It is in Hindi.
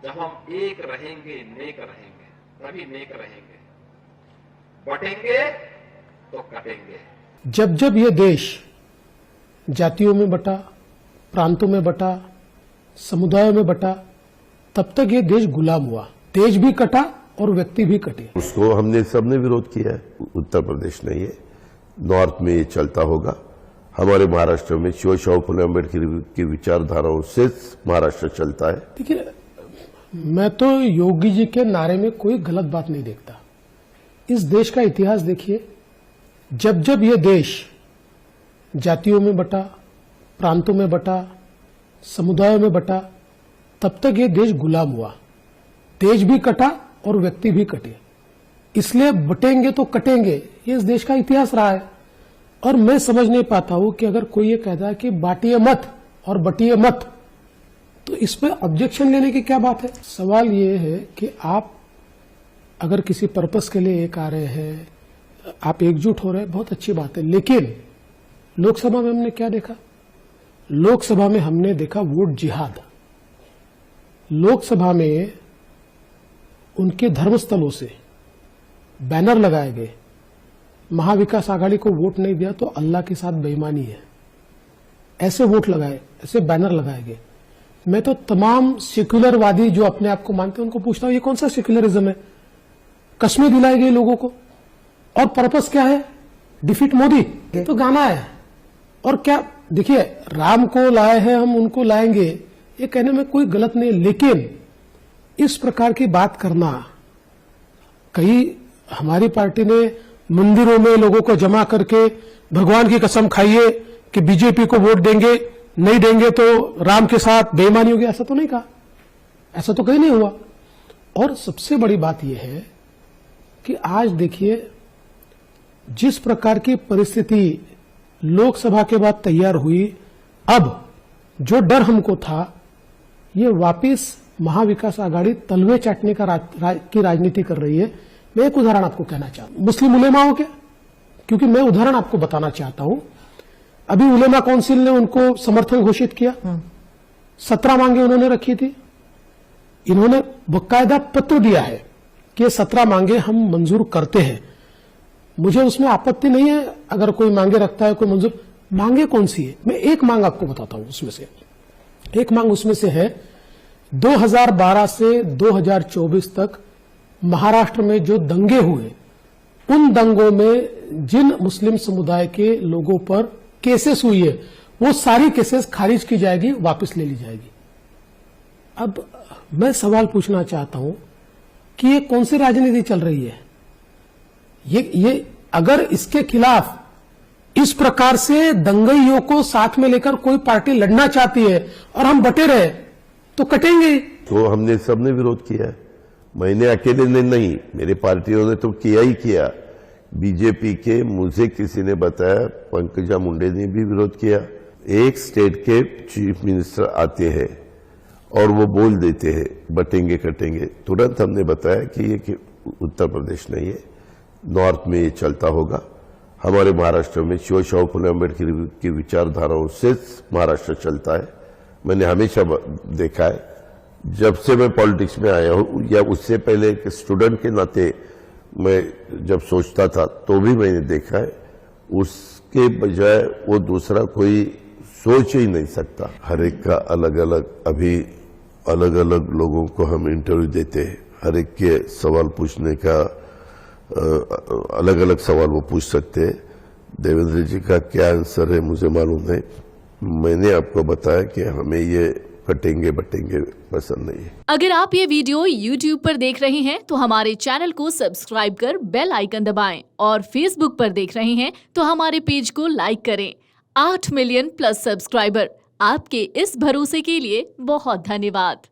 जब हम एक रहेंगे, नेक रहेंगे, तभी नेक रहेंगे। बटेंगे तो कटेंगे। जब जब ये देश जातियों में बटा, प्रांतों में बटा, समुदायों में बटा, तब तक ये देश गुलाम हुआ। देश भी कटा और व्यक्ति भी कटे। उसको हमने सबने विरोध किया है। उत्तर प्रदेश नहीं है, नॉर्थ में ये चलता होगा। हमारे महाराष्ट्र में शिव फुले अम्बेडकर की विचारधाराओं से महाराष्ट्र चलता है। देखिए, मैं तो योगी जी के नारे में कोई गलत बात नहीं देखता। इस देश का इतिहास देखिए, जब जब ये देश जातियों में बटा, प्रांतों में बटा, समुदायों में बटा, तब तक ये देश गुलाम हुआ। देश भी कटा और व्यक्ति भी कटे। इसलिए बटेंगे तो कटेंगे, ये इस देश का इतिहास रहा है। और मैं समझ नहीं पाता हूं कि अगर कोई ये कहता है कि बांटिए मत और बटिए मत, तो इस पर ऑब्जेक्शन लेने की क्या बात है। सवाल ये है कि आप अगर किसी पर्पस के लिए एक आ रहे हैं, आप एकजुट हो रहे हैं, बहुत अच्छी बात है। लेकिन लोकसभा में हमने क्या देखा? लोकसभा में हमने देखा वोट जिहाद। लोकसभा में उनके धर्मस्थलों से बैनर लगाए गए, महाविकास आघाड़ी को वोट नहीं दिया तो अल्लाह के साथ बेईमानी है, ऐसे वोट लगाए, ऐसे बैनर लगाए गए। मैं तो तमाम सेक्युलरवादी जो अपने आप को मानते हैं उनको पूछता हूं, ये कौन सा सेक्युलरिज्म है? कस्में दिलाई गई लोगों को, और पर्पस क्या है? डिफीट मोदी। तो गाना है। और क्या, देखिए, राम को लाए हैं हम, उनको लाएंगे, ये कहने में कोई गलत नहीं। लेकिन इस प्रकार की बात करना, कई हमारी पार्टी ने मंदिरों में लोगों को जमा करके भगवान की कसम खाइए कि बीजेपी को वोट देंगे, नहीं देंगे तो राम के साथ बेईमानी होगी, ऐसा तो नहीं कहा, ऐसा तो कहीं नहीं हुआ। और सबसे बड़ी बात यह है कि आज देखिए, जिस प्रकार की परिस्थिति लोकसभा के बाद तैयार हुई, अब जो डर हमको था, ये वापिस महाविकास आघाड़ी तलवे चाटने की राजनीति कर रही है। मैं एक उदाहरण आपको कहना चाहता हूं, मुस्लिम उलेमाओं के, क्योंकि मैं उदाहरण आपको बताना चाहता हूं। अभी उलेमा काउंसिल ने उनको समर्थन घोषित किया, 17 मांगे उन्होंने रखी थी। इन्होंने बाकायदा पत्र दिया है कि ये 17 मांगे हम मंजूर करते हैं। मुझे उसमें आपत्ति नहीं है अगर कोई मांगे रखता है, कोई मंजूर। मांगे कौन सी है? मैं एक मांग आपको बताता हूं उसमें से। एक मांग उसमें से है, 2012 से 2024 तक महाराष्ट्र में जो दंगे हुए, उन दंगों में जिन मुस्लिम समुदाय के लोगों पर केसेस हुई है, वो सारी केसेस खारिज की जाएगी, वापस ले ली जाएगी। अब मैं सवाल पूछना चाहता हूं कि ये कौन सी राजनीति चल रही है? ये अगर इसके खिलाफ इस प्रकार से दंगइयों को साथ में लेकर कोई पार्टी लड़ना चाहती है और हम बटे रहे, तो कटेंगे। तो हमने सबने विरोध किया है। मैंने अकेले ने नहीं, मेरी पार्टियों ने तो किया ही किया। बीजेपी के, मुझे किसी ने बताया, पंकजा मुंडे ने भी विरोध किया। एक स्टेट के चीफ मिनिस्टर आते हैं और वो बोल देते हैं बटेंगे कटेंगे, तुरंत हमने बताया कि ये उत्तर प्रदेश नहीं है, नॉर्थ में ये चलता होगा। हमारे महाराष्ट्र में शिव फुले अम्बेडकर की विचारधाराओं से महाराष्ट्र चलता है। मैंने हमेशा देखा है, जब से मैं पॉलिटिक्स में आया हूं, या उससे पहले एक स्टूडेंट के नाते मैं जब सोचता था तो भी मैंने देखा है, उसके बजाय वो दूसरा कोई सोच ही नहीं सकता। हर एक का अलग अलग, अभी अलग अलग लोगों को हम इंटरव्यू देते हैं, हर एक के सवाल पूछने का अलग अलग सवाल वो पूछ सकते हैं। देवेंद्र जी का क्या आंसर है मुझे मालूम नहीं। मैंने आपको बताया कि हमें ये कटेंगे बटेंगे पसंद नहीं है। अगर आप ये वीडियो YouTube पर देख रहे हैं तो हमारे चैनल को सब्सक्राइब कर बेल आइकन दबाएं, और Facebook पर देख रहे हैं तो हमारे पेज को लाइक करें। 8 मिलियन प्लस सब्सक्राइबर, आपके इस भरोसे के लिए बहुत धन्यवाद।